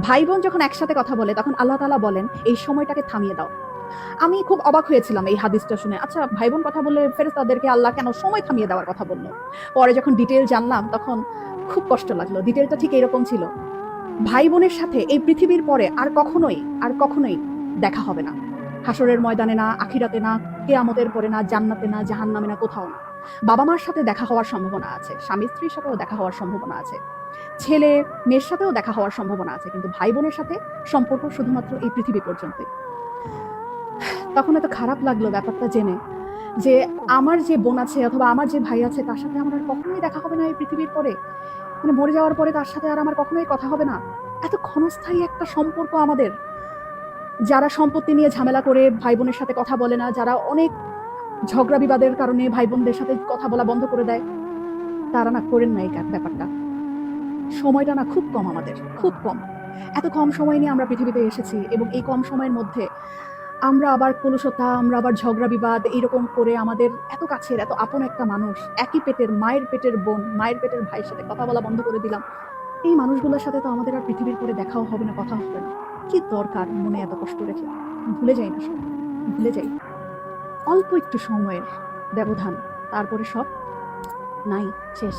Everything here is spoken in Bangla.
ভাই বোন যখন একসাথে কথা বলে তখন আল্লাহ তাআলা বলেন এই সময়টাকে থামিয়ে দাও। আমি খুব অবাক হয়েছিলাম এই হাদিসটা শুনে। আচ্ছা, ভাই বোন কথা বললে ফেরেশতাদেরকে আল্লাহ কেন সময় থামিয়ে দেওয়ার কথা বলল? পরে যখন ডিটেইল জানলাম তখন খুব কষ্ট লাগলো। ডিটেইলটা ঠিক এরকম ছিল। ভাই বোনের সাথে এই পৃথিবীর পরে আর কখনোই দেখা হবে না। হাসরের ময়দানে না, আখিরাতে না, কিয়ামতের পরে না, জান্নাতে না, জাহান্নামে না, কোথাও না। বাবা মার সাথে দেখা হওয়ার সম্ভাবনা আছে, স্বামী স্ত্রীর সাথেও দেখা হওয়ার সম্ভাবনা আছে, ছেলে মেয়ের সাথেও দেখা হওয়ার সম্ভাবনা আছে, কিন্তু ভাই বোনের সাথে সম্পর্ক শুধুমাত্র এই পৃথিবী পর্যন্তই। তখন এত খারাপ লাগলো ব্যাপারটা জেনে যে আমার যে বোন আছে অথবা আমার যে ভাই আছে তার সাথে আমার আর কখনোই দেখা হবে না এই পৃথিবীর পরে। মানে মরে যাওয়ার পরে তার সাথে আর আমার কখনোই কথা হবে না। এত ক্ষণস্থায়ী একটা সম্পর্ক আমাদের। যারা সম্পত্তি নিয়ে ঝামেলা করে ভাই বোনের সাথে কথা বলে না, যারা অনেক ঝগড়া বিবাদের কারণে ভাই বোনদের সাথে কথা বলা বন্ধ করে দেয়, তারা না করেন না এই ব্যাপারটা। সময়টা না খুব কম আমাদের, খুব কম। এত কম সময় নিয়ে আমরা পৃথিবীতে এসেছি এবং এই কম সময়ের মধ্যে আমরা আবার কলুষতা, আমরা আবার ঝগড়া বিবাদ এইরকম করে আমাদের এত কাছের এত আপন একটা মানুষ, একই পেটের মায়ের পেটের বোন, মায়ের পেটের ভাইয়ের সাথে কথা বলা বন্ধ করে দিলাম। এই মানুষগুলোর সাথে তো আমাদের আর পৃথিবীর পরে দেখাও হবে না, কথা হবে না। কি দরকার মনে এত কষ্ট রেখে? ভুলে যাই না সব, ভুলে যাই। অল্প একটু সময়ের ব্যবধান, তারপরে সব নাই, শেষ।